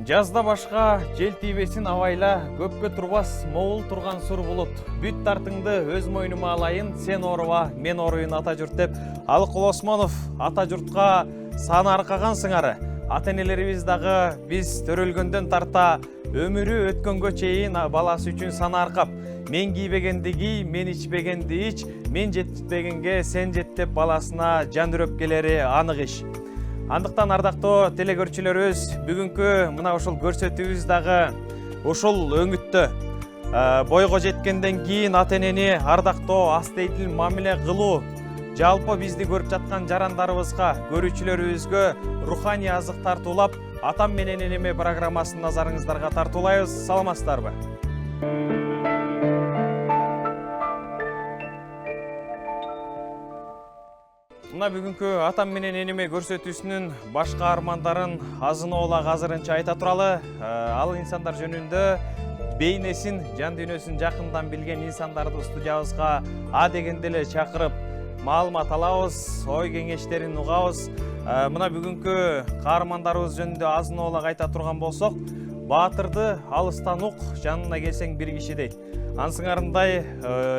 Жазда башка жел тийбесин абайла, көпкө турбас моул турган сур булут. Бүт тартыңды өз мойнума алайын, сен оруба, мен оруйун ата журт деп, Алыкул Осмонов ата журтка саны аркаган сыңары. Ата-энелерибиз дагы биз төрөлгөндөн тарта өмүрү өткөнгө чейин баласы үчүн саны аркап, мен кийбегенди кий, мен ичпегенди ич, мен жетпегенге сен жет деп баласына жан үрөп келери анык иш. Андыктан ардактуу телекөрүүчүлөрүбүз, бүгүнкү мына ушул көрсөтүүбүз дагы ушул өңүттө бойго жеткенден кийин ата-энени ардактоо, астейдил мамиле кылуу, жалпы бизди көрүп жаткан жарандарыбызга, көрүүчүлөрүбүзгө руханий азык тартуулап, атам менен энеме программасын назарыңыздарга тартуулайбыз. Саламатсыздарбы? Мына бүгүнкү атам менен энеме көрсөтүүсүнүн башка армандарын азын-оолак азырынча айта туралы. Ал инсандар жөнүндө бейнесин, жан дүйнөсүн жакындан билген инсандарды студиябызга а дегенде эле чакырып маалымат алабыз, ой кеңештерин угабыз. Мына бүгүнкү каармандарыбыз жөнүндө азын-оолак айта турган болсок, баатырды алыстан ук, жанына келсең бир киши дейт. Ансыңарындай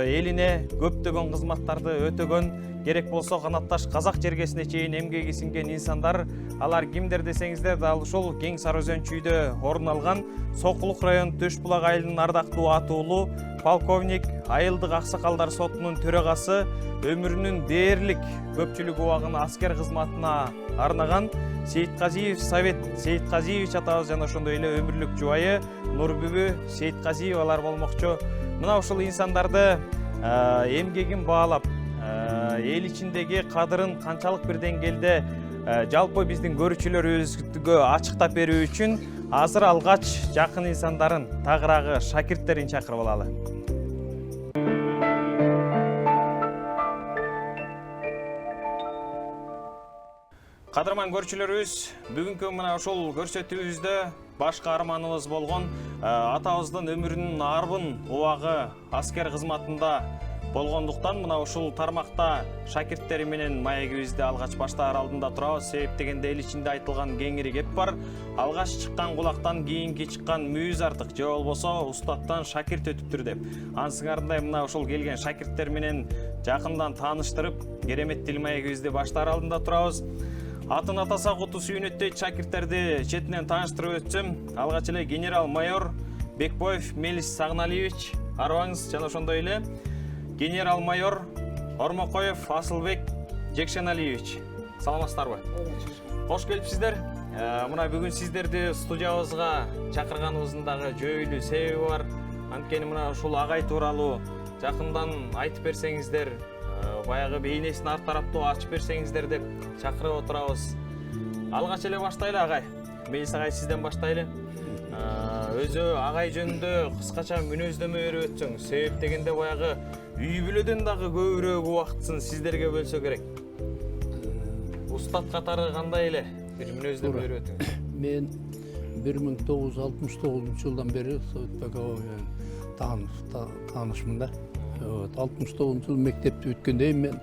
элине көптөгөн кызматтарды өтөгөн, керек болсо канатташ казак жергесине чейин эмгеги сиңген инсандар, алар кимдер десеңиздер, дал ушул Кең Сары Өзөн чүйдө орун алган Сокулук район Төш Булак айылынын ардактуу атуулу полковник, айылдык аксакалдар сотунун төрагасы, өмүрүнүн дээрлик көпчүлүк убагын аскер кызматына арнаган Сейитказиев Совет Сейитказиевич атабыз жана ошондой эле өмүрлүк жубайы Нурбүбү Сейитказиевалар болмокчу. Мына ушул инсандарды эмгегин баалап, эл ичиндеги кадырын канчалык бир деңгээлде жалпы биздин көрүүчүлөрүбүзгө ачыктап берүү үчүн азыр алгач жакын инсандарын, тагыраагы шакирттерин чакырып алалы. Кадырман көрүүчүлөрүбүз, бүгүнкү мына ушул көрсөтүүбүздө башка арманыбыз болгон атабыздын өмүрүнүн арбын убагы аскер кызматында болгондуктан мына ушул тармакта шакирттери менен маегибизди алгач баштаар алдында турабыз. Себеп дегенде эл ичинде айтылган кеңири кеп бар. Алгач чыккан кулактан кийинки чыккан мүйүз артык, же болбосо устаттан шакирт өтүптүр деп. Ансыңарындай мына ушул келген шакирттер менен жакындан тааныштырып, кереметтил маегибизди баштаар алдында турабыз. Атын атаса куту сүйүнөттөйт шакирттерди четинен тааныштырып өтсөм, алгач эле генерал-майор Бекбоев Мелис Сагналиевич арыбаңыз, жана ошондой эле генерал-майор Ормокоев Асылбек Жекшеналиевич. Саламатсыздарбы? Кош келипсиздер. Мына бүгүн сиздерди студиябызга чакырганыбыздын дагы жөйлүү себеби бар. Анткени мына ушул агай тууралуу жакындан айтып берсеңиздер, баягы бейнесин арт тараптуу ачып берсеңиздер деп чакырып отурабыз. Алгач эле баштайлы агай. Мелис агай сизден баштайлы. Өзү агай жөнүндө кыскача мүнөздөмө берип өтсөң, себеп дегенде баягы үй бүлөдөн дагы көбүрөөк убактысын сиздерге бөлсө керек. Устат катары кандай эле бир мүнөздөмө берип өтүңүз. Мен 1969 жылдан бери Советбек менен таанышмын да. 69 жыл мектепти бүткөндөн мен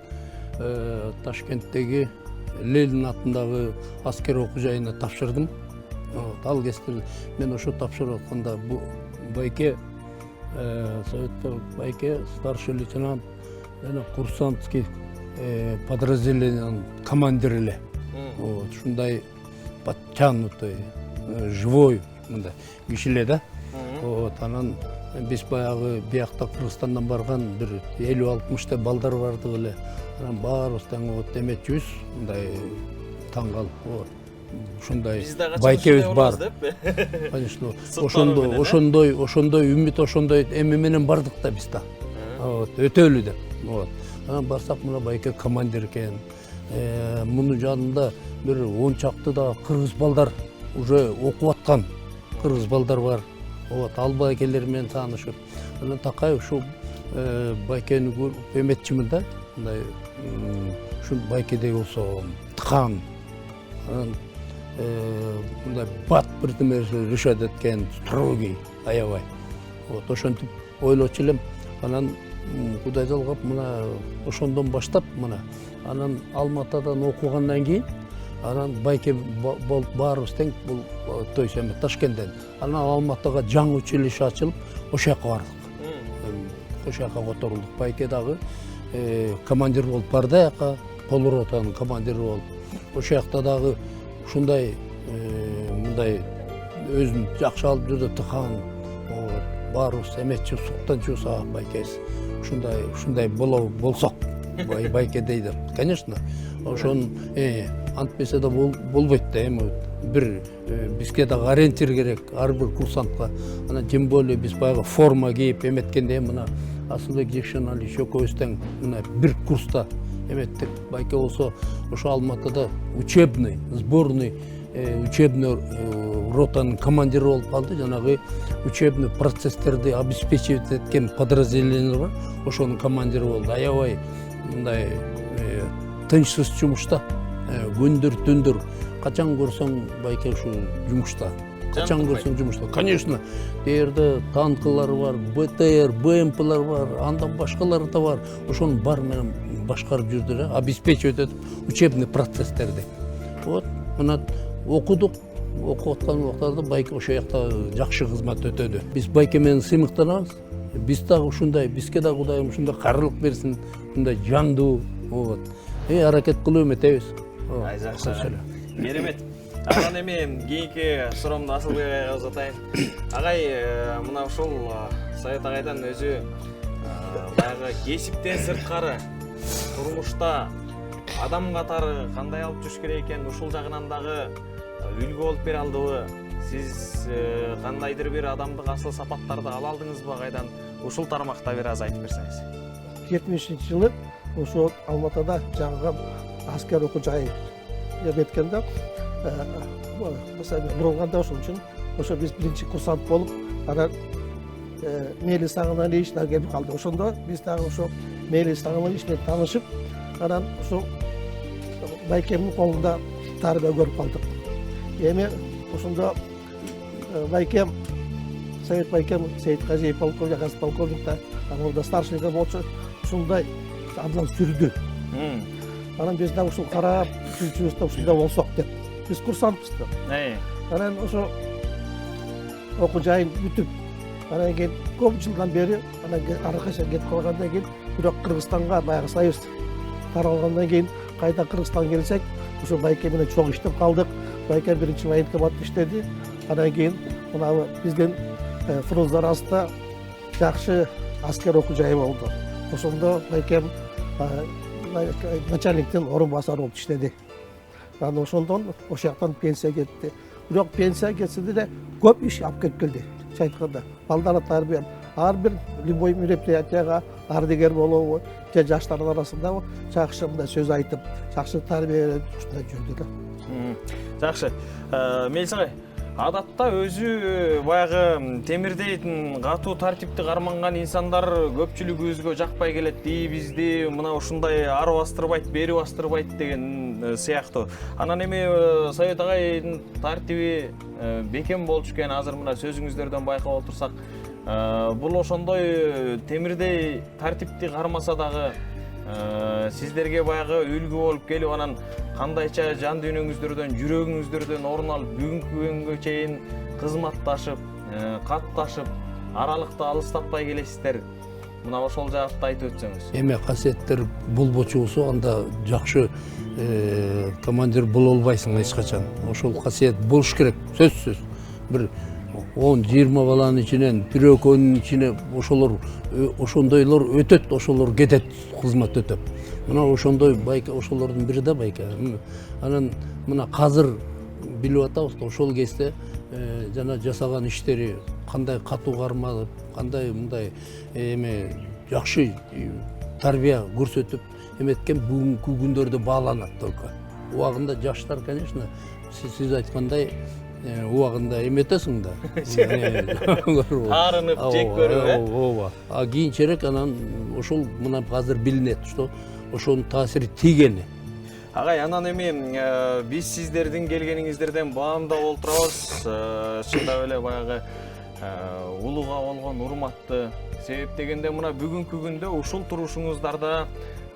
Ташкенттеги Ленин атындагы аскер окуу жайына тапшырдым. Ал кезде мен ошо тапшырып атканда бу байке Советбек байке старший лейтенант жана курсантский подразделениянын командири эле. Ушундай подтянутый, живой мындай киши эле да. Анан биз баягы биякта Кыргызстандан барган бир 50-60 балдар бардык эле. Анан баарыбыз тең эметчүбүз, мындай таң калып. Ошондой байкебиз бар. Конечно, ошондой үмүт, ошондой эме менен бардык да биз да. Өтөлү деп. Анан барсак мына байке командир экен. Мунун жанында бир 10 чакты да кыргыз балдар уже окуп аткан кыргыз балдар бар. Ал байкелер менен таанышып, анан Такаев ушу байкени көрүп эметчимин да. Мындай ушул байкедей болсо тыкан, анан мындай бат бирдеме решать эткен строгий, аябай. Вот ошентип ойлочу элем. Анан Кудайды алгап мына ошондон баштап мына анан Алматадан окугандан кийин анан байке болуп баарыбыз тең бул то есть эме Ташкенттен. Анан Алматага жаңы училище ачылып, ошол жака бардык. Ошол жака которулдук. Байке дагы командир болуп барды жака, полуротанын командири болуп. Ошол жакта дагы ушундай мындай өзүн жакшы алып жүрдү, тыкан, баарыбыз эметчи суктанчу саат байкеси. Ушундай болсок байке дейди. Конечно, ошон антпесе да болбойт да, эми бир бизге дагы ориентир керек ар бир курсантка. Анан тем более биз баягы форма кийип эметкенде мына Асылбек Жекшеналиевич экөөбүз тең мына бир курста эметтик. Байке болсо ошо Алматыда учебный, сборный учебный ротанын командири болуп калды. Жанагы учебный процесстерди обеспечивать эткен подразделение бар. Ошонун командири болду. Аябай мындай тынчсыз жумушта, күндүр түндүр качан көрсөң байке ушу жумушта. Качан көрсөң жумушта. Конечно, жерде танкылар бар, БТР, БМПлар бар, андан башкалары да бар. Ошонун баары менен башкарып жүрдү да, обеспечивать этип учебный процесстерди. Вот, мына окудук, окуп аткан убактарда байке ошол жакта жакшы кызмат өтөдү. Биз байке менен сыймыктанабыз. Биз дагы ушундай, бизге да Кудайым ушундай карылык берсин, мындай жандуу, вот. Аракет кылып эметебиз. Ай, жакшы. Керемет. Анан эми кийинки суроомду Асылбек агайга узатайын. Агай, мына ушул Совет агайдан өзү баягы кесиптен сырткары турмушта адам катары кандай алып жүрүш керек экен, ушул жагынан дагы үлгү болуп бере алдыбы? Сиз кандайдыр бир адамдык асыл сапаттарды ала алдыңызбы агайдан? Ушул тармакта бир аз айтып берсеңиз. 70-жылы ошо Алматада жаңы аскер окуу жайы эметкенде бурулганда ошон үчүн ошо биз биринчи курсант болуп, анан Мелис Агамалиевич да келип калды. Ошондо биз дагы ошо Мелис Агамалиевич менен таанышып, анан ошо байкемдин колунда тарбия көрүп калдык. Эми ошондо байкем, Совет байкем Сейит Кажиев полковник, Агас полковник да, анан старшийга болчу, ушундай абдан сүрдү. Анан биз дагы ушул карап, жүрчүбүздө ушундай болсок деп. Биз курсантпыз да. Анан ошо окуу жайын бүтүп, анан кийин көп жылдан бери, анан аркача кетип калгандан кийин, бирок Кыргызстанга баягы союз таралгандан кийин кайта Кыргызстанга келсек, ошо байке менен чоң иштеп калдык. Байке биринчи военкоматта иштеди. Анан кийин мына биздин фронттар арасында жакшы аскер окуу жайы болду. Ошондо байкем начальниктин орун басары болуп иштеди. Анан ошондон ошол жактан пенсия кетти. Бирок пенсия кетсе деле көп иш алып келип келди. Айтканда, балдар тарбия, ар бир любой мероприятияга ардыгер болобу, же жаштардын арасында жакшы мындай сөз айтып, жакшы тарбия берип ушундай жүрдү да. Жакшы. Мелис агай, адатта өзү баягы темирдей катуу тартипти карманган инсандар көпчүлүгүбүзгө жакпай келет. Бизди мына ушундай ары бастырбайт, бери бастырбайт деген сыяктуу. Анан эми Совет агайдын тартиби бекем болчу экен. Азыр мына сөзүңүздөрдөн байкап отурсак, бул ошондой темирдей тартипти кармаса дагы сиздерге баягы үлгү болуп келип, анан кандайча жан дүйнөңүздөрдөн, жүрөгүңүздөрдөн орун алып, бүгүнкү күнгө чейин кызматташып, катташып, аралыкты алыстатпай келесиздер. Мына ошол жаатта айтып өтсөңүз. Эми касиеттер болбочу болсо, анда жакшы командир боло албайсың эч качан. Ошол касиет болуш керек, сөзсүз. Бир 10-20 баланын ичинен, бирөкөнүн ичине ошондойлор өтөт, ошолор кетет, кызмат өтөп. Мына ошондой байке, ошолордун бири да байке. Анан мына азыр билип атабыз, ошол кезде жана жасаган иштери кандай катуу кармалып, кандай мындай эме жакшы тарбия көрсөтүп эметкен бүгүнкү күндөрдө бааланат только. Убагында жаштар, конечно, сиз айткандай убагында эметесиң да. Таарынып жек көрүп, ооба. А кийинчерээк анан ошол мына азыр билинет, что ошонун таасири тийгени. Агай, анан эми биз сиздердин келгениңиздерден баамдап олтурабыз. Чындап эле баягы улууга болгон урматты. Себеп дегенде мына бүгүнкү күндө ушул турушуңуздарда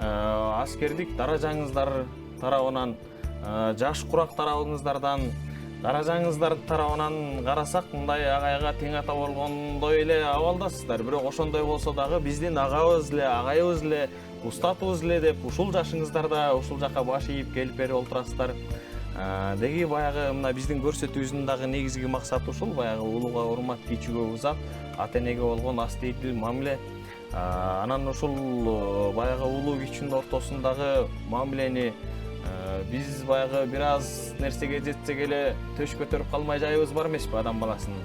аскердик даражаңыздар тарабынан, жаш курак тарабыңыздардан, даражаңыздар тарабынан карасак, мындай агайга тең ата болгондой эле абалдасыздар. Бирок ошондой болсо дагы биздин агабыз эле, агайыбыз эле, устатыбыз эле деп ушул жашыңыздарда ушул жака баш ийип келип берип олтурасыздар. Деги баягы мына биздин көрсөтүүбүздүн дагы негизги максаты ушул, баягы улууга урмат, кичүүгө узат, ата энеге болгон астейдил мамиле. Анан ушул баягы улуу кичүүнүн ортосундагы мамилени биз баягы бир аз нерсеге жетсек эле төш көтөрүп калмай жайыбыз бар эмеспи адам баласынын.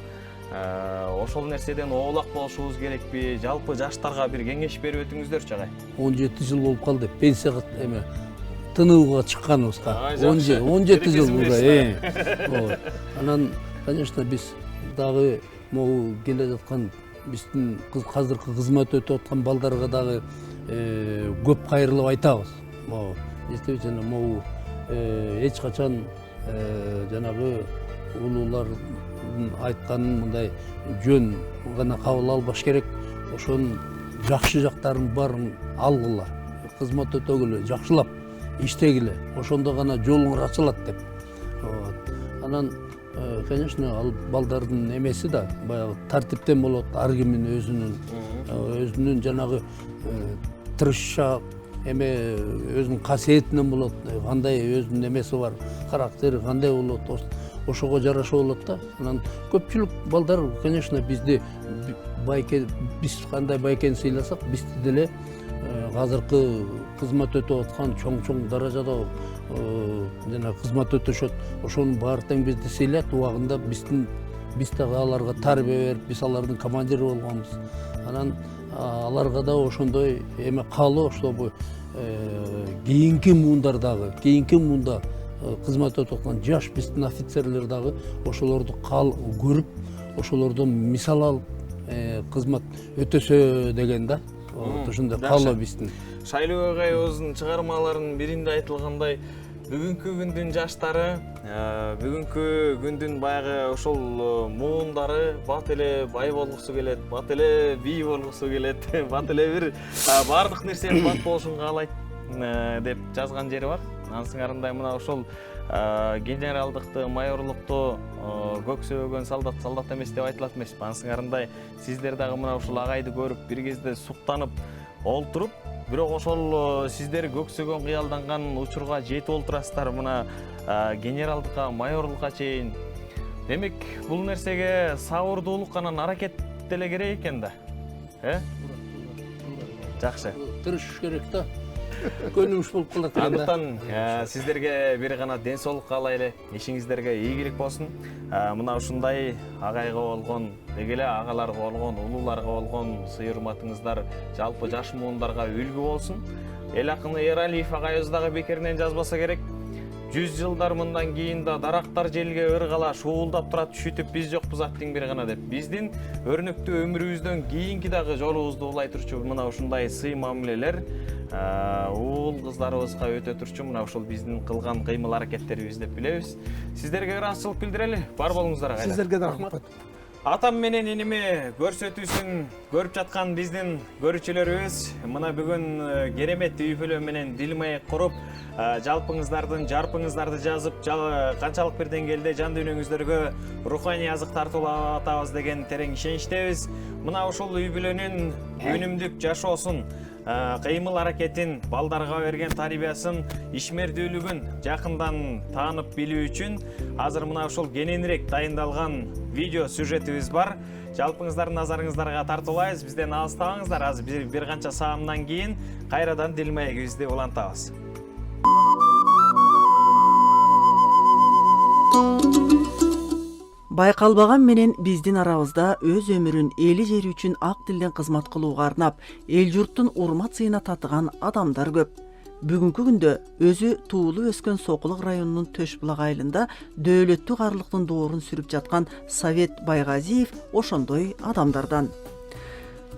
Ошол нерседен оолак болушубуз керекпи? Жалпы жаштарга бир кеңеш берип өтүңүздөрчү агай. 17 жыл болуп калды пенсияга эме тынууга чыкканыбызга. 17 жыл уже. Анан, конечно, биз дагы могу келе жаткан биздин азыркы кызмат өтүп аткан балдарга дагы көп кайрылып айтабыз. Действительно, могу эч качан жанагы улуулардын айтканын мындай жөн гана кабыл албаш керек. Ошонун жакшы жактарын баарын алгыла, кызмат өтөгүлө, жакшылап иштегиле, ошондо гана жолуңар ачылат деп. Анан, конечно, ал балдардын эмеси да баягы тартиптен болот, ар кимдин өзүнүн жанагы тырышчаак эме өзүнүн касиетинен болот, кандай өзүнүн эмеси бар, характери кандай болот, ошого жараша болот да. Анан көпчүлүк балдар, конечно, бизди биз кандай байкени сыйласак, бизди деле азыркы кызмат өтүп аткан чоң даражада жана кызмат өтүшөт. Ошонун баары тең бизди сыйлайт, убагында биз дагы аларга тарбия берип, биз алардын командири болгонбуз. Анан аларга да ошондой эме каалоо, чтобы кийинки муунда кызмат өтүп аткан жаш биздин офицерлер дагы ошолорду көрүп, ошолордон мисал алып кызмат өтөсө деген да. Ошондой каалоо биздин. Шайлоо агайыбыздын чыгармаларынын биринде айтылгандай, бүгүнкү күндүн жаштары, бүгүнкү күндүн баягы ошол муундары бат эле бай болгусу келет, бат эле бий болгусу келет, бат эле бир баардык нерсенин бат болушун каалайт деп жазган жери бар. Анын сыңарындай мына ошол генералдыкты, майорлукту көксөгөн солдат эмес деп айтылат эмеспи? Анын сыңарындай сиздер дагы мына ушул агайды көрүп бир кезде суктанып олтуруп, бирок ошол сиздер көксөгөн кыялданган учурга жетип олтурасыздар мына генералдыкка, майорлукка чейин. Демек, бул нерсеге сабырдуулук анан аракет деле керек экен да. Жакшы. Тырышыш керек да. Көнүмүш болуп калат экен да. Андыктан сиздерге бир гана ден соолук каалайлы, ишиңиздерге ийгилик болсун. Мына ушундай агайга болгон, деги эле агаларга болгон, улууларга болгон сый-урматыңыздар жалпы жаш муундарга үлгү болсун. Эл акыны Эралиев агайыбыз дагы бекеринен жазбаса керек. 100 жылдар мындан кийин да дарактар желге ыргала шуулдап турат, түшүтүп биз жокпуз аттың бир гана деп. Биздин өрнөктүү өмүрүбүздөн кийинки дагы жолубузду улай турчу мына ушундай сый мамилелер уул кыздарыбызга өтө турчу мына ушул биздин кылган кыймыл аракеттерибиз деп билебиз. Сиздерге ыраазычылык билдирели. Бар болуңуздар агайлар. Сиздерге да рахмат. Атам менен инеме көрсөтүүсүн көрүп жаткан биздин көрүүчүлөрүбүз мына бүгүн керемет үй бүлө менен дилмаек куруп, жалпыңыздардын жарпыңыздарды жазып, канчалык бир деңгээлде жан дүйнөңүздөргө руханий азык тартуулап атабыз деген терең ишеничтебиз. Мына ушул үй бүлөнүн үнүмдүк жашоосун, кыймыл аракетин, балдарга берген тарбиясын, ишмердүүлүгүн жакындан таанып билүү үчүн азыр мына ушул кененирээк дайындалган видео сюжетибиз бар. Жалпыңыздардын назарыңыздарга тартуулайбыз. Бизден алыстабаңыздар. Азыр бир канча саамдан кийин кайрадан дилмаегибизди улантабыз. Байкалбаган менен биздин арабызда өз өмүрүн эли жери үчүн ак тилден кызмат кылууга арнап, эл журттун урмат сыйына татыган адамдар көп. бүгүнкү күндө өзү туулуп өскөн Сокулук районунун Төш булак айылында дөөлөттүк арлыктын доорун сүрүп жаткан Совет Байгазиев ошондой адамдардан.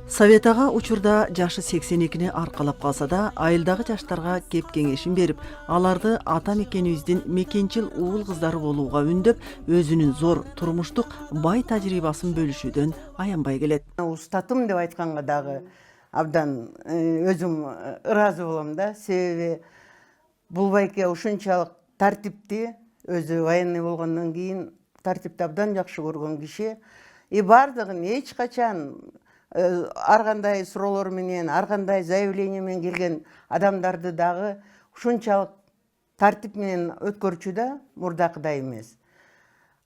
Совет ага учурда жашы 82-ни аркалап калса да, айылдагы жаштарга кеп кеңешин берип, аларды ата мекенибиздин мекенчил уул кыздары болууга үндөп, өзүнүн зор турмуштук бай тажрыйбасын бөлүшүүдөн аянбай келет. Устатым деп айтканга дагы абдан өзүм ыраазы болом да. Себеби бул байке ушунчалык тартипти, өзү военный болгондон кийин тартипти абдан жакшы көргөн киши. Бардыгын эч качан ар кандай суроолор менен, ар кандай заявление менен келген адамдарды дагы ушунчалык тартип менен өткөрчү да, мурдакыдай эмес.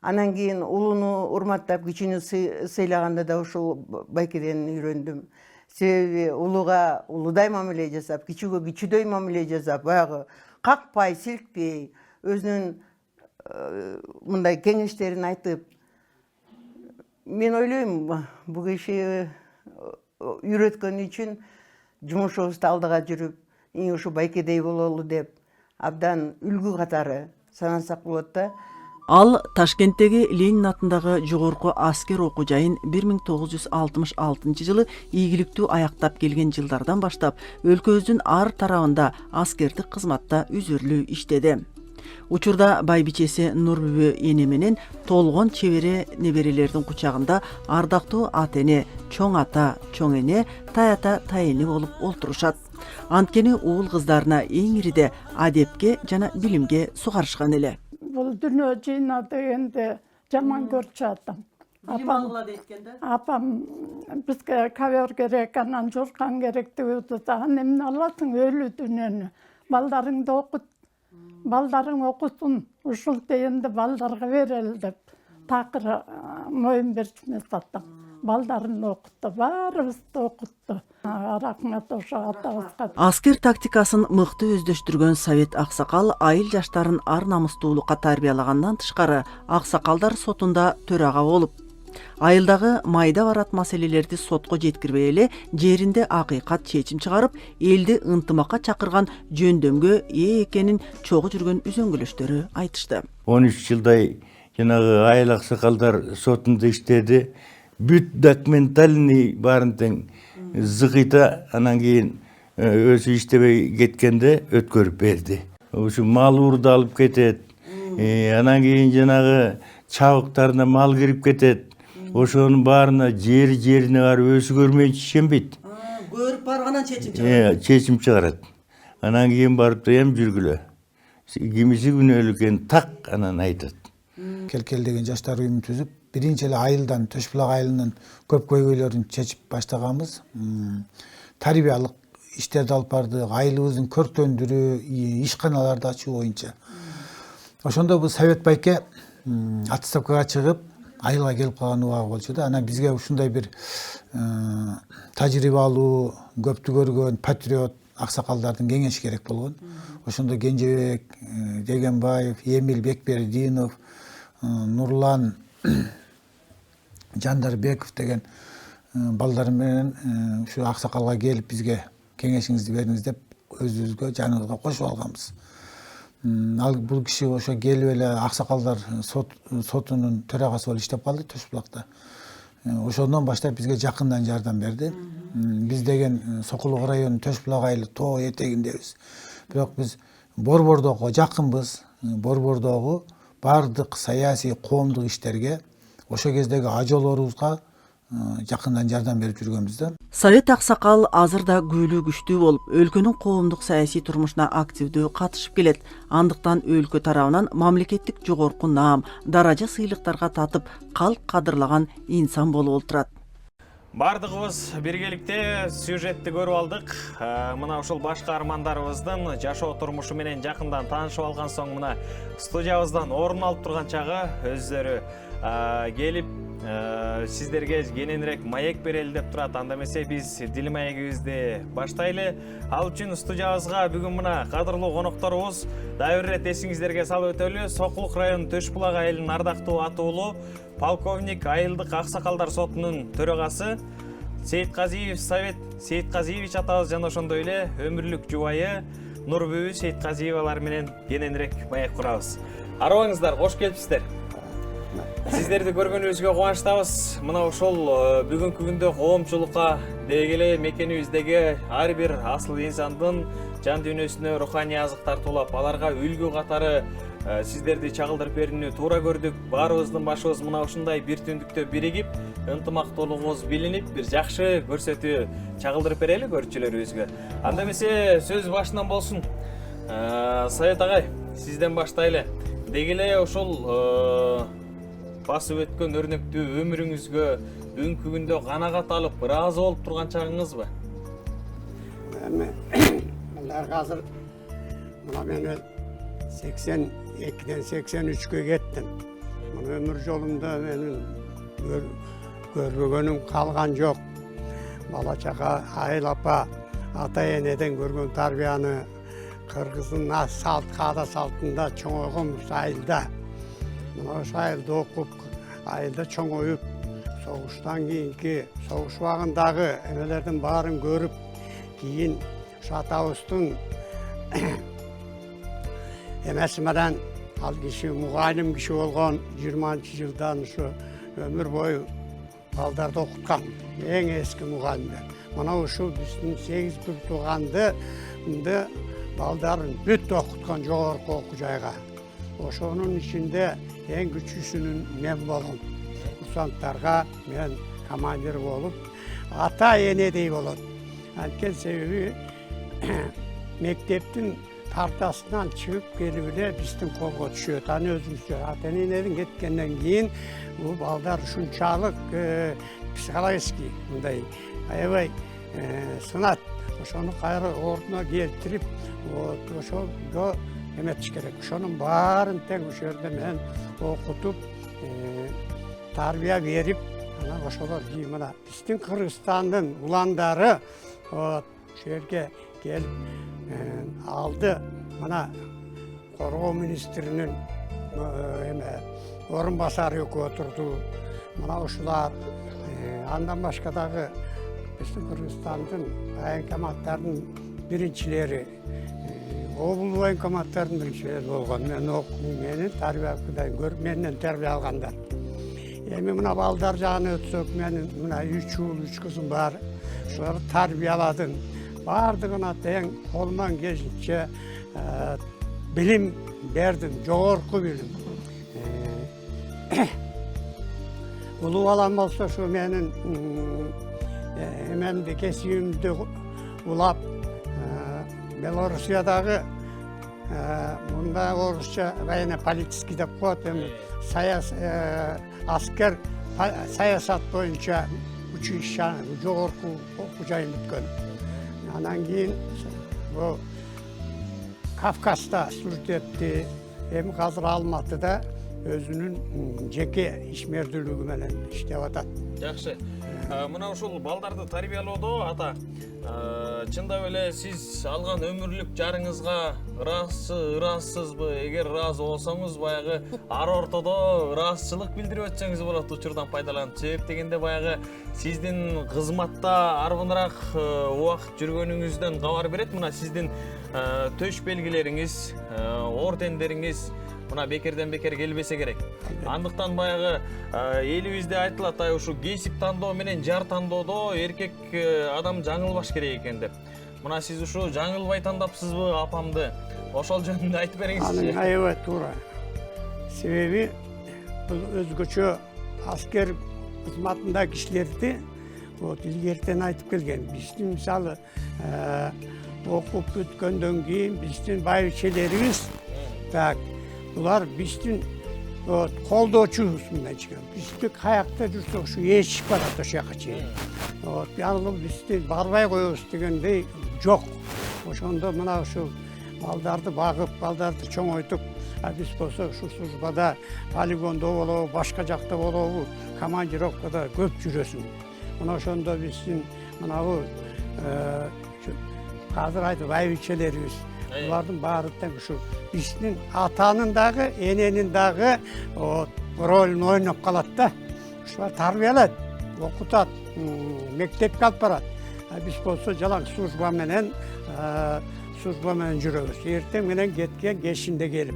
Анан кийин улууну урматтап, кичүүнү сыйлаганды да ушул байкеден үйрөндүм. Себеби улууга улуудай мамиле жасап, кичүүгө кичүүдөй мамиле жасап, баягы какпай, силкпей, өзүнүн мындай кеңештерин айтып, мен ойлойм, бул киши үйрөткөн үчүн жумушубузду алдыга жүрүп, ушу байкедей бололу деп абдан үлгү катары санасак болот да. Ал Ташкенттеги Ленин атындагы жогорку аскер окуу жайын 1966 жылы ийгиликтүү аяктап келген жылдардан баштап өлкөбүздүн ар тарабында аскердик кызматта үзүрлүү иштеди. Учурда байбичеси Нурбүбө эне менен толгон чебере неберелердин кучагында ардактуу ата эне, чоң ата, чоң эне, тай ата, тай эне болуп олтурушат. Анткени уул кыздарына эң ириде адепке жана билимге сугарышкан эле. Бул дүйнө жыйна дегенде жаман көрчү атам. Апам бизге ковер керек, анан журкан керек деп атат. Эмне аласың өлүү дүйнөнү? Балдарыңды окут. Балдарың окусун, ушул дегенде балдарга берели деп такыр моюн берчүмөс атам. Балдарын окутту, баарыбызды окутту. Рахмат ошо атабызга. Аскер тактикасын мыкты өздөштүргөн Совет аксакал айыл жаштарын ар намыстуулукка тарбиялагандан тышкары аксакалдар сотунда төрага болуп, айылдагы майда барат маселелерди сотко жеткирбей эле жеринде акыйкат чечим чыгарып, элди ынтымакка чакырган жөндөмгө ээ экенин чогуу жүргөн үзөңгүлөштөрү айтышты. 13 жылдай жанагы айыл аксакалдар сотунда иштеди. Бүт документальный барын тең зыкыйта, анан кийин өзү иштебей кеткенде өткөрүп берди. Ушу мал уурду алып кетет. Анан кийин жанагы чабыктарына мал кирип кетет. Ошонун баарына жерине барып өзү көрмөйүнчө ишенбейт. Көрүп баргандан чечим чыгарат. Чечим чыгарат. Анан кийин барып да эм жүргүлө. Кимиси күнөөлүү экенин так анан айтат. Келкел деген жаштар уюмун түзүп, биринчи эле айылдан, Төш булак айылынын көп көйгөйлөрүн чечип баштаганбыз. Тарбиялык иштерди алып бардык, айылыбыздын көрктөндүрүү, ишканаларды ачуу боюнча. Ошондо бул Совет байке отставкага чыгып, айылга келип калган убагы болчу да. Анан бизге ушундай бир тажрыйбалуу, көптү көргөн патриот аксакалдардын кеңеши керек болгон. Ошондо Кенжебек, Дегенбаев, Эмил Бекбердинов, Нурлан Жандарбеков деген балдар менен ушу аксакалга келип бизге кеңешиңизди бериңиз деп өзүбүзгө жаныбызга кошуп алганбыз. Ал бул киши ошо келип эле аксакалдар сотунун төрагасы болуп иштеп калды Төш булакта. Ошондон баштап бизге жакындан жардам берди. Биз деген Сокулук району Төш булак айылы тоо этегиндебиз. Бирок биз Борбордогу жакынбыз. Борбордогу бардык саясий коомдук иштерге ошо кездеги ажоолорубузга жакындан жардам берип жүргөнбүз да. Совет аксакал азыр да күйлүү күчтүү болуп, өлкөнүн коомдук саясий турмушуна активдүү катышып келет. Андыктан өлкө тарабынан мамлекеттик жогорку наам, даража сыйлыктарга татып, калк кадырлаган инсан болуп отурат. Бардыгыбыз биргеликте сюжетти көрүп алдык. Мына ушул баш каармандарыбыздын жашоо турмушу менен жакындан таанышып алган соң мына студиябыздан орун алып турган чагы өздөрү келип сиздерге кененирээк маек берели деп турат. Анда эмесе биз дил маегибизди баштайлы. Ал үчүн студиябызга бүгүн мына кадырлуу конокторубуз дагы бир ирет эсиңиздерге салып өтөлү. Сокулук району Төш булак айылынын ардактуу атуулу полковник айылдык аксакалдар сотунун төрагасы Сейитказиев Совет Сейитказиевич атабыз жана ошондой эле өмүрлүк жубайы Нурбүбү Сейитказиевалар менен кененирээк маек курабыз. Арыбаңыздар, кош келипсиздер. Сиздерди көргөнүбүзгө кубанычтабыз. Мына ошол бүгүнкү күндө коомчулукка деги эле мекенибиздеги ар бир асыл инсандын жан дүйнөсүнө руханий азык тартуулап, аларга үлгү катары сиздерди чагылдырып берүүнү туура көрдүк. Баарыбыздын башыбыз мына ушундай бир түндүктө биригип, ынтымактуулугубуз билинип, бир жакшы көрсөтүү чагылдырып берели көрүүчүлөрүбүзгө. Анда эмесе сөз башынан болсун. Саят агай, сизден баштайлы. Деги эле ошол басып өткөн өрнөктүү өмүрүңүзгө бүгүнкү күндө канагат алып, ыраазы болуп турган чагыңызбы? Мындар азыр мына мен 82-ден 83-кө кеттим. Мына өмүр жолумда менин көрбөгөнүм калган жок. Бала чака, айыл апа, ата энеден көргөн тарбияны кыргыздын салт каада салтында чоңойгон айылда. Мына ошо айылда окуп, айылда чоңоюп, согуштан кийинки согуш убагындагы эмелердин баарын көрүп, кийин ошо атабыздын эмеси менен ал киши мугалим киши болгон 20-жылдан ошо өмүр бою балдарды окуткан эң эски мугалимдер. Мына ушул биздин 8 бир тууганды балдарын бүт окуткан жогорку окуу жайга. Ошонун ичинде эң күчүүсүнүн мен болом. Курсанттарга мен командир болуп, ата энедей болот. Анткени себеби мектептин партасынан чыгып келип эле биздин колго түшөт. Аны өзүңүз ата энеден кеткенден кийин бул балдар ушунчалык психологический мындай аябай сынат. Ошону кайра ордуна келтирип, ошого эметиш керек. Ошонун баарын тең ошол жерде мен окутуп, тарбия берип, анан ошолор мына биздин Кыргызстандын уландары ошол жерге келип алды. Мына коргоо министринин орун басары экөө отурду. Мына ушулар андан башка дагы биздин Кыргызстандын военкоматтардын биринчилери, облус военкоматтардын биринчилери болгон. Менин тарбиядан көрүп, менден тарбия алгандар. Эми мына балдар жагына өтсөк, менин мына 3 уул 3 кызым бар. Ушуларды тарбияладым. Бардыгына тең колуман келишинче билим бердим, жогорку билим. Улуу балам болсо ушу менин эмемди кесибимди улап, Белоруссиядагы мында орусча военно-политический деп коет, эми аскер саясат боюнча училище жогорку окуу жайын бүткөн. Анан кийин бул Кавказда служба этти, эми азыр Алматыда өзүнүн жеке ишмердүүлүгү менен иштеп атат. Жакшы. Мына ушул балдарды тарбиялоодо ата, чындап эле сиз алган өмүрлүк жарыңызга ыраазысызбы? Эгер ыраазы болсоңуз, баягы ар ортодо ыраазычылык билдирип өтсөңүз болот учурдан пайдаланып. Себеп дегенде баягы сиздин кызматта арбыныраак убакыт жүргөнүңүздөн кабар берет. Мына сиздин төш белгилериңиз, ордендериңиз мына бекерден бекер келбесе керек. Андыктан баягы элибизде айтылат, ушу кесип тандоо менен жар тандоодо эркек адам жаңылбаш керек экен деп. Мына сиз ушу жаңылбай тандапсызбы апамды? Ошол жөнүндө айтып бериңизчи. Аябай туура. Себеби бул өзгөчө аскер кызматында кишилерди илгертен айтып келген. Биздин мисалы окуп бүткөндөн кийин биздин байбичелерибиз булар биздин колдоочубуз мындан чыгат. Бизди каякта жүрсөк ушу ээрчип барат ошол жака чейин. Янгыл бизди барбай коебуз дегендей жок. Ошондо мына ушул балдарды багып, балдарды чоңойтуп, биз болсо ушу службада полигондо болобу, башка жакта болобу, командировкада көп жүрөсүң. Мына ошондо биздин мынабу азыр айтып байбичелерибиз, булардын баары тең ушу биздин атанын дагы, эненин дагы ролун ойноп калат да. Ушулар тарбиялайт, окутат, мектепке алып барат. Биз болсо жалаң служба менен служба менен жүрөбүз. Эртең менен кеткен кешинде келип.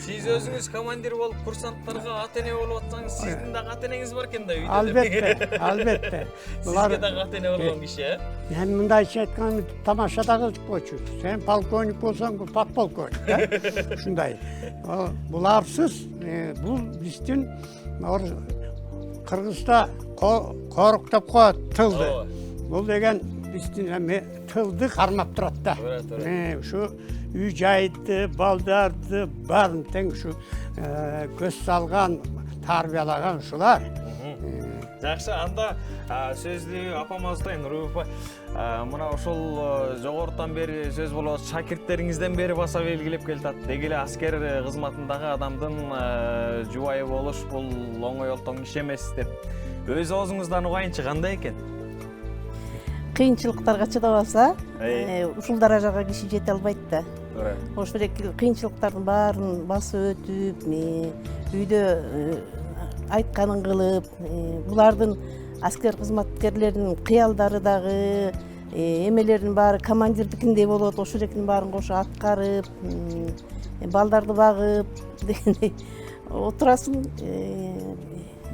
Siz özünüz komandir olup kursantlarga atene olup atsanız sizin de ateneniz var eken de uyda. Albatta, albatta. Sizge de atene olgan kişi, he? Ben mындайча айтканда тамашадагы койчу. Sen полковник болсаң, подполковник, да? Ушундай. Буларсыз бул биздин Кыргызда коруктап коет тылды. Бул деген биздин эми тылды кармап турат да. Ушу үй жайды, балдарды барын тең ушу көз салган, тарбиялаган ушулар. Жақсы, анда сөзді апам азытайын, Нұрбек апа. Мына ошол жогорутан бери сөз болот, шакирттериңизден бери баса белгилеп келатат. Деги эле аскер кызматындагы адамдын жубайы болуш бул оңой олтоң иш эмес деп. Өз оозуңуздан угайынчы кандай экен? Кыйынчылыктарга чыдабаса, ушул даражага киши жете албайт да. Ошол эле кыйынчылыктардын баарын басып өтүп, үйдө айтканын кылып, булардын аскер кызматкерлеринин кыялдары дагы, эмелердин баары командирдикиндей болот, ошол экинин баарын кошо аткарып, балдарды багып дегендей отурасың.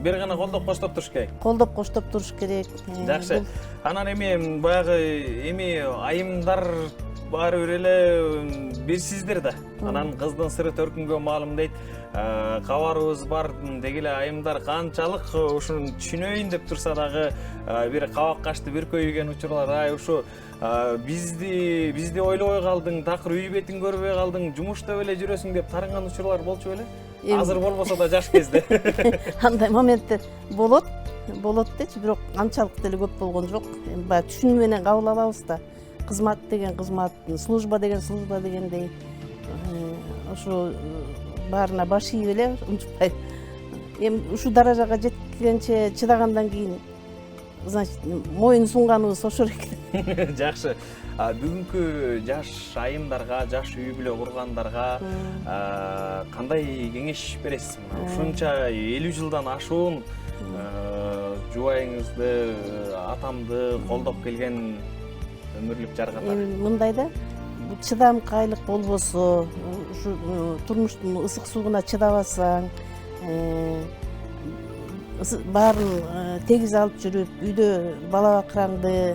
Бир гана колдоп коштоп туруш керек. Колдоп коштоп туруш керек. Жакшы. Анан эми баягы айымдар баары бир эле бирсиздер да. Анан кыздын сыры төркүнгө маалым дейт. Кабарыбыз бар деги эле айымдар канчалык ушуну түшүнөйүн деп турса дагы бир кабак качты бир көйгөн учурлар. Ай ушу бизди ойлобой калдың, такыр үй бетин көрбөй калдың, жумушта беле жүрөсүң деп тарынган учурлар болчу беле? Азыр болбосо да жаш кезде. Андай моменттер болот дечи, бирок анчалык деле көп болгон жок. Баягы түшүнүү менен кабыл алабыз да. Кызмат деген кызмат, служба деген служба дегендей. Ошо баарына баш ийип эле унчукпай. Эми ушу даражага жеткенче чыдагандан кийин, значит, моюн сунганыбыз ошол экен. Жакшы. Бүгүнкү жаш айымдарга, жаш үй бүлө кургандарга кандай кеңеш бересиз? Ушунча 50 жылдан ашуун жубайыңызды, атамды колдоп келген өмүрлүк жаргатар. Мындай да, чыдамкайлык болбосо, ушу турмуштун ысык сууна чыдабасаң, баарын тегиз алып жүрүп, үйдө бала бакыраңды,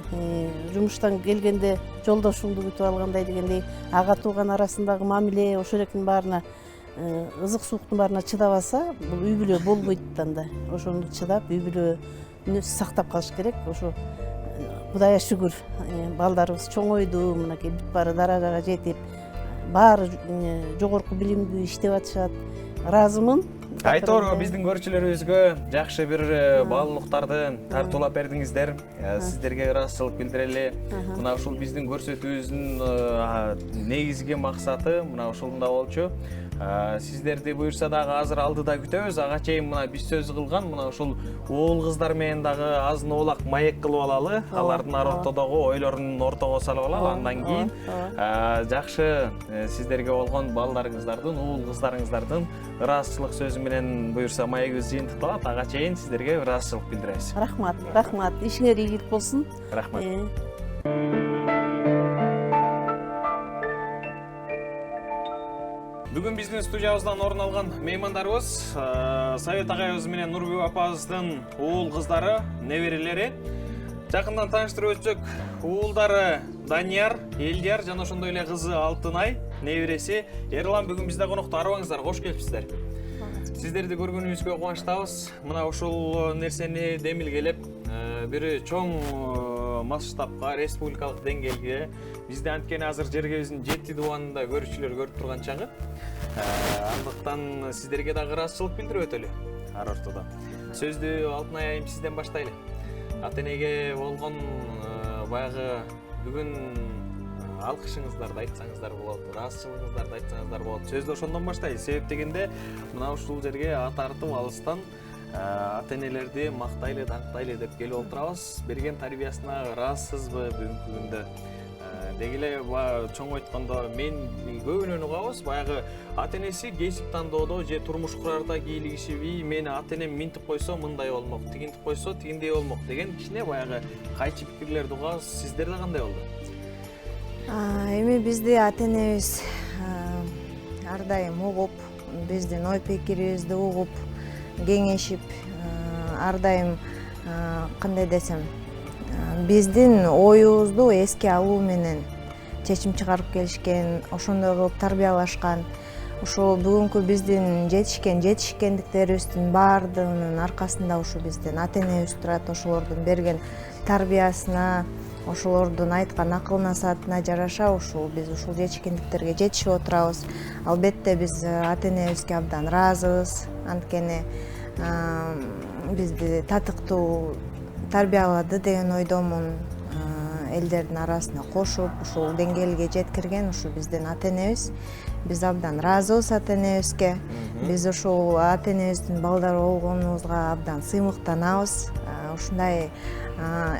жумуштан келгенде жолдошуңду күтүп алгандай дегендей, ага тууган арасындагы мамиле, ошол экинин баарына, ызык сууктун баарына чыдабаса, бул үй бүлө болбойт анда. Ошону чыдап, үй бүлөнү сактап калыш керек. Ошо Кудайга шүгүр, балдарыбыз чоңойду, мынакей бүт баары даражага жетип, баары жогорку билимдүү иштеп атышат. Ыраазымын. Айторго биздин көрүүчүлөрүбүзгө жакшы бир баалуулуктарды тартуулап бердиңиздер. Сиздерге ыраазычылык билдирели. Мына ушул биздин көрсөтүүбүздүн негизги максаты мына ушунда болчу. Сиздерди буюрса дагы азыр алдыда күтөбүз. Ага чейин мына биз сөз кылган мына ушул уул кыздар менен дагы азын оолак маек кылып алалы. Алардын ортодогу ойлорун ортого салып алалы. Андан кийин жакшы сиздерге болгон балдарыңыздардын, уул кыздарыңыздардын ыраазычылык сөзү менен буюрса маегибиз жыйынтыкталат. Ага чейин сиздерге ыраазычылык билдиребиз. Рахмат, рахмат. Ишиңер ийгилик болсун. Рахмат. Бүгүн биздин студиябыздан орун алган меймандарыбыз Совет агайыбыз менен Нурбек апабыздын уул кыздары, неберелери. Жакындан тааныштырып өтсөк, уулдары Данияр, Элдияр жана ошондой эле кызы Алтынай, небереси Эрлан бүгүн бизде конокто. Арыбаңыздар, кош келипсиздер. Сиздерди көргөнүбүзгө кубанычтабыз. Мына ушул нерсени демилгелеп, бир чоң масштабка, республикалык деңгээлге бизде анткени азыр жергебиздин 7 дубанында көрүүчүлөр көрүп турган чагы. Андыктан сиздерге дагы ыраазычылык билдирип өтөлү. Ар ортодо. Сөздү Алтынай айым сизден баштайлы. Ата-энеге болгон баягы бүгүн алкышыңыздарды айтсаңыздар болот, ыраазычылыгыңыздарды айтсаңыздар болот. Сөздү ошондон баштайлы. Себеп дегенде мына ушул жерге ат артып алыстан ата-энелерди мактайлы, даңктайлы деп келип отурабыз. Берген тарбиясына ыраазысызбы бүгүнкү күндө? Деги эле чоңойткондо мен көбүнөн угабыз, баягы ата-энеси кесип тандоодо же турмуш курарда кийлигишиби, мени ата-энем минтип койсо мындай болмок, тигинтип койсо тигиндей болмок деген кичине баягы кайчы пикирлерди угабыз. Сиздерде кандай болду? Эми бизди ата энебиз ар дайым угуп, биздин ой пикирибизди угуп, кеңешип, ар дайым кандай десем, биздин оюбузду эске алуу менен чечим чыгарып келишкен, ошондой кылып тарбиялашкан. Ушул бүгүнкү биздин жетишкендиктерибиздин баардыгынын аркасында ушу биздин ата энебиз турат. Ошолордун берген тарбиясына, ошолордун айткан акыл насаатына жараша биз ушул жетишкендиктерге жетишип отурабыз. Албетте биз ата энебизге абдан ыраазыбыз. Анткени бизди татыктуу тарбиялады деген ойдомун. Элдердин арасына кошуп, ушул деңгээлге жеткирген ушу биздин ата энебиз. Биз абдан ыраазыбыз ата энебизге. Биз ушул ата энебиздин балдары болгонубузга абдан сыймыктанабыз. Ушундай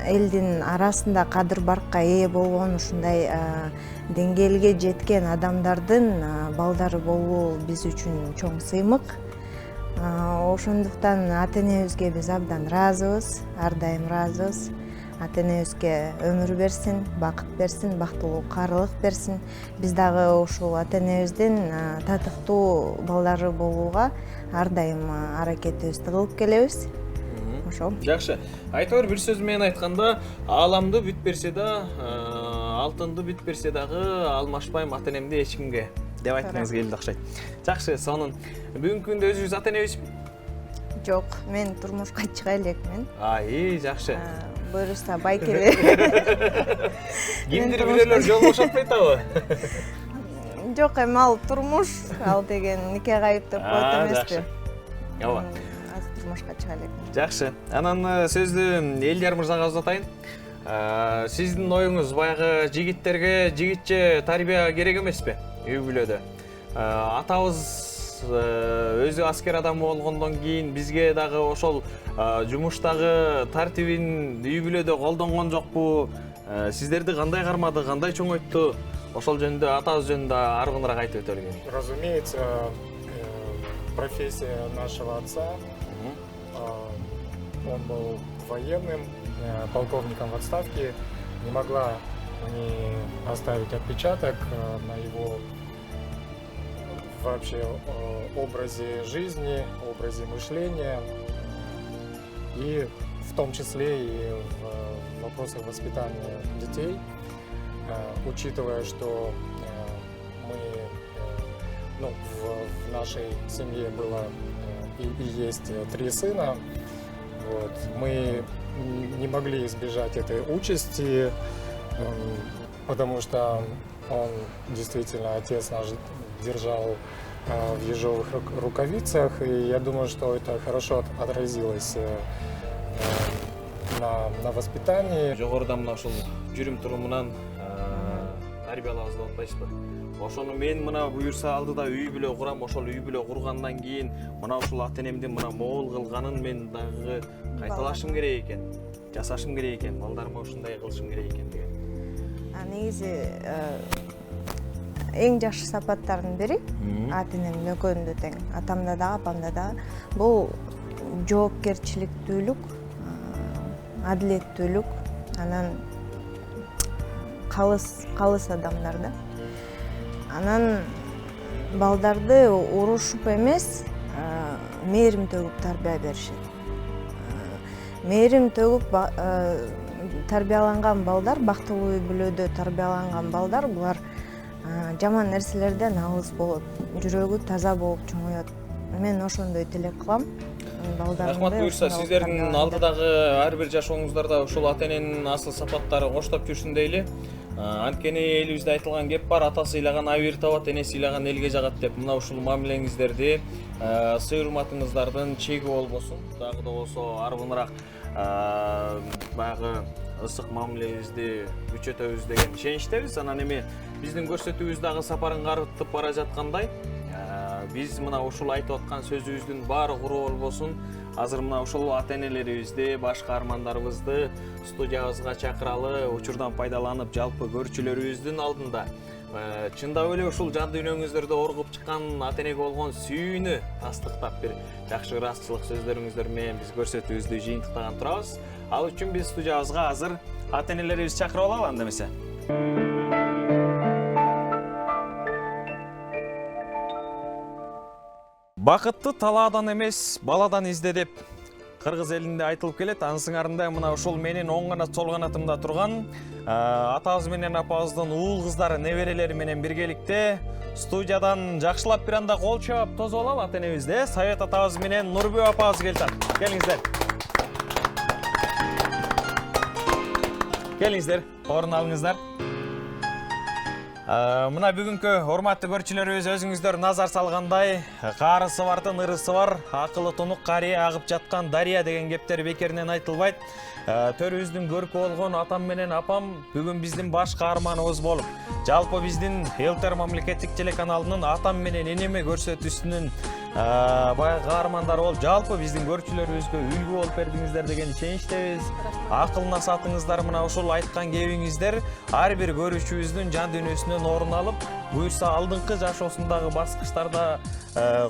элдин арасында кадыр баркка ээ болгон, ушундай деңгээлге жеткен адамдардын балдары болуу биз үчүн чоң сыймык. Ошондуктан ата энебизге биз абдан ыраазыбыз, ар дайым ыраазыбыз. Ата энебизге өмүр берсин, бакыт берсин, бактылуу карылык берсин. Биз дагы ушул ата энебиздин татыктуу балдары болууга ар дайым аракетибизди кылып келебиз. Ошо. Жакшы. Айтор бир сөз менен айтканда, ааламды бүт берсе да, алтынды бүт берсе дагы алмашпайм ата энемди эч кимге деп айткыңыз келди окшойт. Жакшы, сонун бүгүнкү күндө өзүңүз ата энебизби? Жок, мен турмушка чыга элекмин. Жакшы. Буюрса байкеле. Кимдир бирөөлөр жол бошотпойт абы? Жок, эми ал турмуш, ал деген нике кайыптап коет эмеспи? Ооба. Азыр турмушка чыга элекмин. Жакшы. Анан сөздү Элдияр мырзага узатайын. Сиздин оюңуз баягы жигиттерге жигитче тарбия керек эмеспи? Үй бүлөдө. Атабыз өзү аскер адам болгондон кийин бизге дагы ошол жумуштагы тартибин үй бүлөдө колдонгон жокпу? Сиздерди кандай кармады, кандай чоңойтtu? Ошол жөнүндө атабыз жөнүндө аргыныраак айтып өтөлү. Разумеется, профессия нашего отца, он был военным, полковником в отставке, не могла не оставить отпечаток на его вообще образе жизни, образе мышления, и в том числе и в вопросах воспитания детей, учитывая, что мы, в нашей семье было и есть 3 сына, вот, мы не могли избежать этой участи, потому что он действительно, отец наш, держал в ежовых рукавицах, и я думаю, что это хорошо отразилось на воспитании. Жогоруда мына ушул жүрүм турумунан тарбиялабыз деп атпайсызбы? Ошону мен мына буюрса алдыда үй бүлө курам, ошол үй бүлө кургандан кийин мына ушул ата энемдин мына могул кылганын мен дагы кайталашым керек экен, жасашым керек экен, балдарыма ушундай кылышым керек экен деген. Негизи эң жакшы сапаттардын бири ата энемдин экөөндө тең, атамда дагы, апамда дагы, бул жоопкерчиликтүүлүк, адилеттүүлүк, анан калыс адамдар да. Анан балдарды урушуп эмес, мээрим төгүп тарбия беришет. Мээрим төгүп тарбияланган балдар, бактылуу үй бүлөдө тарбияланган балдар, булар жаман нерселерден алыс болот, жүрөгү таза болуп чоңоет. Мен ошондой тилек кылам. Рахмат буюрса, сиздердин алдыдагы ар бир жашооңуздарда ушул ата эненин асыл сапаттары коштоп жүрсүн дейли. Анткени элибизде айтылган кеп бар, ата сыйлаган абийир табат, эне сыйлаган элге жагат деп. Мына ушул мамилеңиздерди, сый-урматыңыздардын чеги болбосун. Дагы да болсо аргыныраак баягы ысык мамилебизди күчөтөбүз деген ишеничтебиз. Анан эми биздин көрсөтүүбүз дагы сапарын карытып бара жаткандай, биз мына ушул айтып аткан сөзүбүздүн баары куруу болбосун. Азыр мына ушул ата энелерибизди, башка армандарыбызды студиябызга чакыралы, учурдан пайдаланып, жалпы көрүүчүлөрүбүздүн алдында чындап эле ушул жан дүйнөңүздөрдө оргуп чыккан ата энеге болгон сүйүүнү тастыктап бир жакшы ырасчылык сөздөрүңүздөр менен биз көрсөтүүбүздү жыйынтыктаган турабыз. Ал үчүн биз студиябызга азыр ата энелерибизди чакырып алалы анда эмесе. Бақытты талаадан эмес, баладан изде деп кыргыз элинде айтылып келет. Анын сыңарында мына ошол менин оң канат, сол канатымда турган атабыз менен апабыздын уул кыздары, неберелери менен биргеликте студиядан жакшылап бир анда кол чаап тосуп алалы ата энебизди. Совет атабыз менен Нурбү апабыз келди. Келиңиздер. Келиңиздер, орун алыңыздар. Мына бүгүнкү урматтуу көрчүлөрүбүз өзүңүздөр назар салгандай, каарысы бардын ырысы бар, акылы тунук карыя агып жаткан дария деген кептер бекеринен айтылбайт. Төрүбүздүн көркү болгон атам менен апам бүгүн биздин баш каарманыбыз болуп, жалпы биздин Элтер мамлекеттик телеканалынын атам менен энеме көрсөтүүсүнүн баягы каармандары болуп, жалпы биздин көрчүлөрүбүзгө үлгү болуп бердиңиздер деген ишеничтебиз. Акыл насаатыңыздар мына ушул айткан кебиңиздер ар бир көрүүчүбүздүн жан дүйнөсүнөн орун алып, буюрса алдыңкы жашоосундагы баскычтарда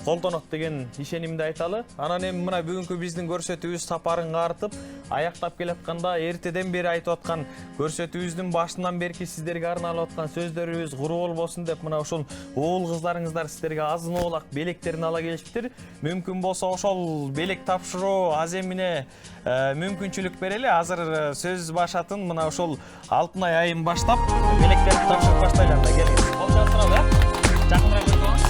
колдонот деген ишенимди айталы. Анан эми мына бүгүнкү биздин көрсөтүүбүз сапарын картып, аяктап келатканда эртеден бери айтып аткан көрсөтүүбүздүн башынан берки сиздерге арналып аткан сөздөрүбүз куру болбосун деп мына ушул уул кыздарыңыздар сиздерге азын оолак белектерин ала келишиптир. Мүмкүн болсо ошол белек тапшыруу аз эмине мүмкүнчүлүк берели. Азыр сөз башатын мына ушул Алтынай айым баштап белектерди тапшырып баштайлы. Анда келиңиз. Кол чаап туралы, жакыныраак өтүңүз.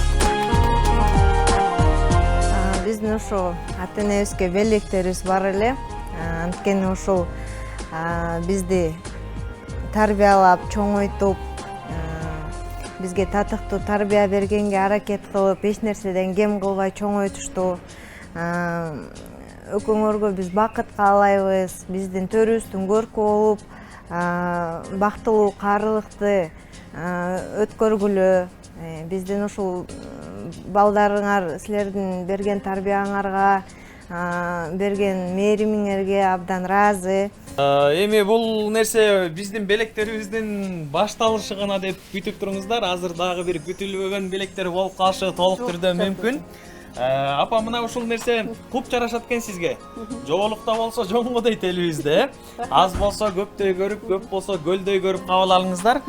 Биздин ошо ата энебизге белектерибиз бар эле. Анткени ошол бизди тарбиялап, чоңойтуп, бизге татыктуу тарбия бергенге аракет кылып, эч нерседен кем кылбай чоңойтушту. Өкөңөргө биз бакыт каалайбыз, биздин төрүбүздүн көркү болуп, бактылуу каарылыкты өткөргүлө. Биздин ушул балдарыңар силердин берген тарбияңарга, берген мээримиңерге абдан ыраазы. Эми бул нерсе биздин белектерибиздин башталышы гана деп күтүп туруңуздар. Азыр дагы бир күтүлбөгөн белектер болуп калышы толук түрдө мүмкүн. Апа, мына ушул нерсе куп жарашат экен сизге. Жоолукта болсо жоңго дейт элибизде. Аз болсо көптөй көрүп, көп болсо көлдөй көрүп кабыл алыңыздар.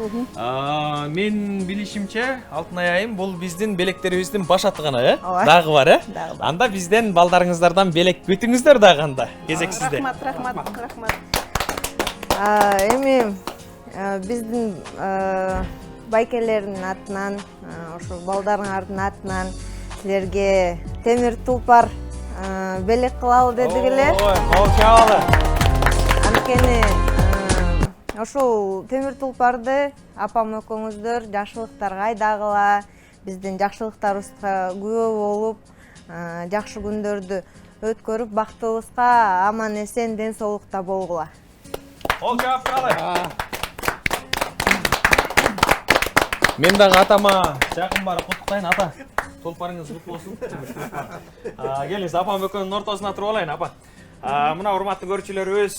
Мен билишимче, Алтынай айым, бул биздин белектерибиздин башаты гана, дагы бар, Анда бизден балдарыңыздардан белек күтүңүздөр дагы анда. Кезек сизде. Рахмат. Эми биздин байкелердин атынан, ошо балдарыңардын атынан силерге темир тулпар белек кылалы дедик эле. Кол чабалы. Анткени ошол темир тулпарды апам экөөңүздөр жакшылыктарга айдагыла, биздин жакшылыктарыбызга күбө болуп, жакшы күндөрдү өткөрүп, бактыбызга аман эсен, ден соолукта болгула. Кол чаап туралы. Мен дагы атама жакын барып куттуктайын, ата. Тулпарыңыз кут болсун. Келиңиз, апам экөөнүн ортосуна туруп алайын, апа. Мына урматтуу көрүүчүлөрүбүз,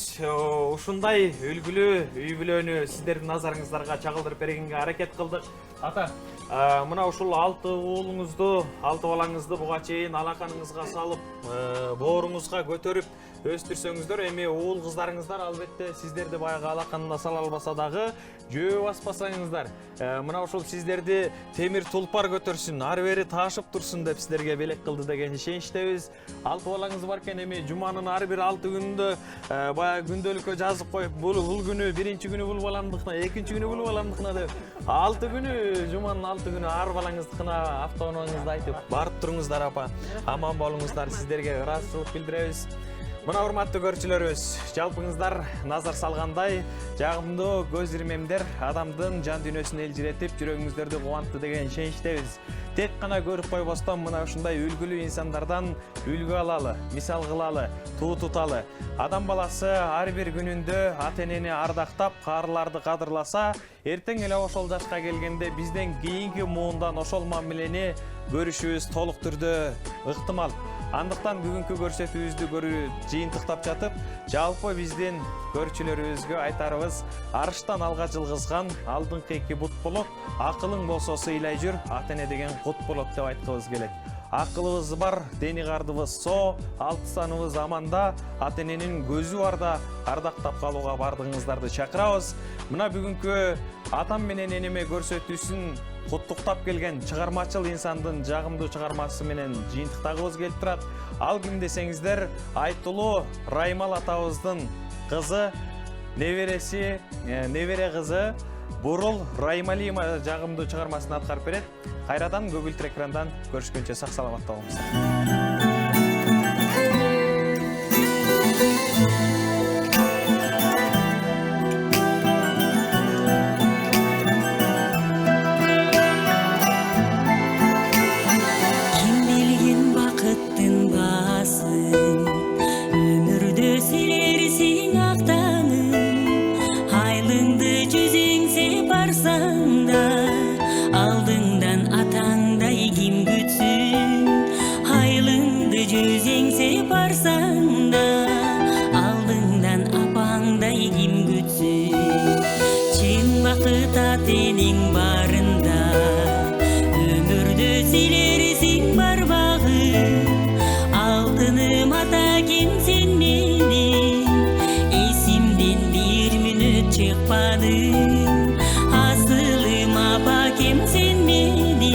ушундай үлгүлүү үй бүлөнү сиздердин назарыңыздарга чагылдырып бергенге аракет кылдык. Ата, мына ушул 6 уулуңузду, 6 балаңызды буга чейин алаканыңызга салып, бооруңузга көтөрүп өстүрсөңүздөр, эми уул кыздарыңыздар албетте сиздерди баягы алаканына сала албаса дагы жөө баспасаңыздар, мына ушул сиздерди темир тулпар көтөрсүн, ары бери таашып турсун деп сиздерге белек кылды деген ишеничтебиз. 6 балаңыз бар экен, эми жуманын ар бир 6 күнүндө баягы күндөлүккө жазып коюп, бул күнү биринчи күнү бул баламдыкына, экинчи күнү бул баламдыкына деп 6 күнү, жуманын 6 күнү ар балаңыздыкына автоунааңызды айтып барып туруңуздар, апа. Аман болуңуздар, сиздерге ыраазычылык билдиребиз. Мына урматтуу көрүүчүлөрүбүз, жалпыңыздар назар салгандай, жагымдуу көз ирмемдер адамдын жан дүйнөсүн элжиретип, жүрөгүңүздөрдү кубантты деген ишеничтебиз. Тек гана көрүп койбостон мына ушундай үлгүлүү инсандардан үлгү алалы, мисал кылалы, туу туталы. Адам баласы ар бир күнүндө ата энени ардактап, каарыларды кадырласа, эртең эле ошол жашка келгенде бизден кийинки муундан ошол мамилени көрүшүбүз толук түрдө ыктымал. Андыктан бүгүнкү көрсөтүүбүздү жыйынтыктап жатып, жалпы биздин көрүүчүлөрүбүзгө айтарыбыз, арыштан алга жылгызган алдыңкы 2 бут болот, акылың болсо сыйлай жүр, ата эне деген кут болот деп айткыбыз келет. акылыбыз бар, дени кардыбыз со, алты саныбыз аманда, ата эненин көзү барда ардактап калууга бардыгыңыздарды чакырабыз. Мына бүгүнкү атам менен энеме көрсөтүүсүн куттуктап келген чыгармачыл инсандын жагымдуу чыгармасы менен жыйынтыктагыбыз келип турат. Ал ким десеңиздер, Айтулуу Раймал атабыздын кызы, небере кызы Бурул Раймалиева жагымдуу чыгармасын аткарып берет. Кайрадан көгүлтүр экрандан көрүшкөнчө сак саламатта болуңуздар. Tenin barında ömürde silersin barbağı altınım atakin sen meni esimden bir minut çıkmadı asılım apakem sen meni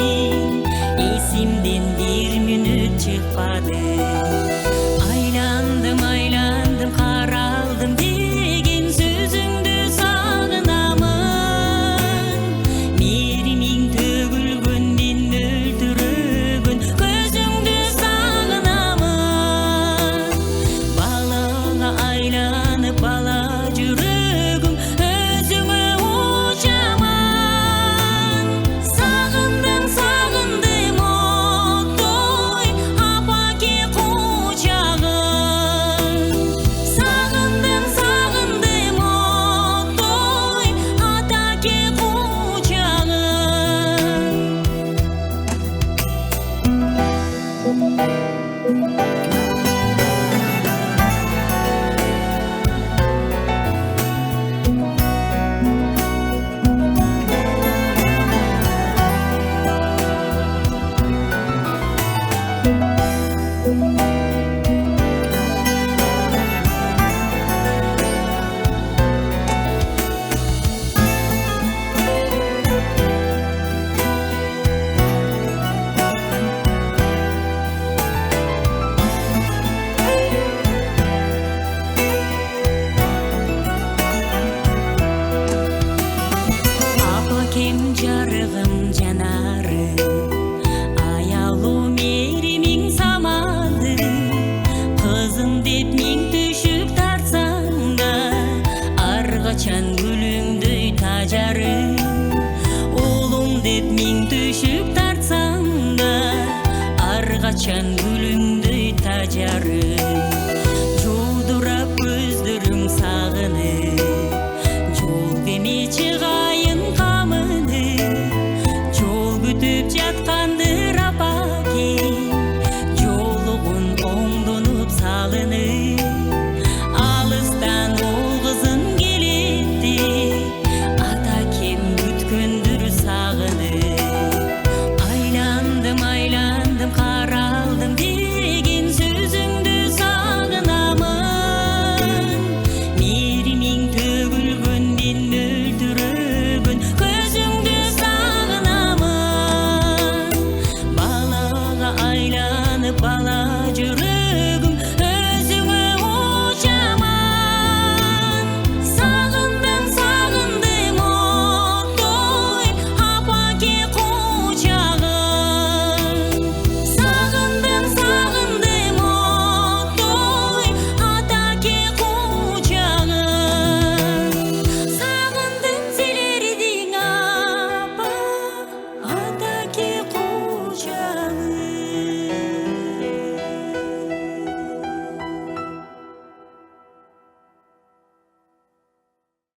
esimden bir minut çıkmadı aylandım aylandım karaldım degen sözüngdü sağınamın Açan gülüngdöy tajarım Judurap gözlerim sağını Jol demi çıgayın kamını Jol kütüp jatkandı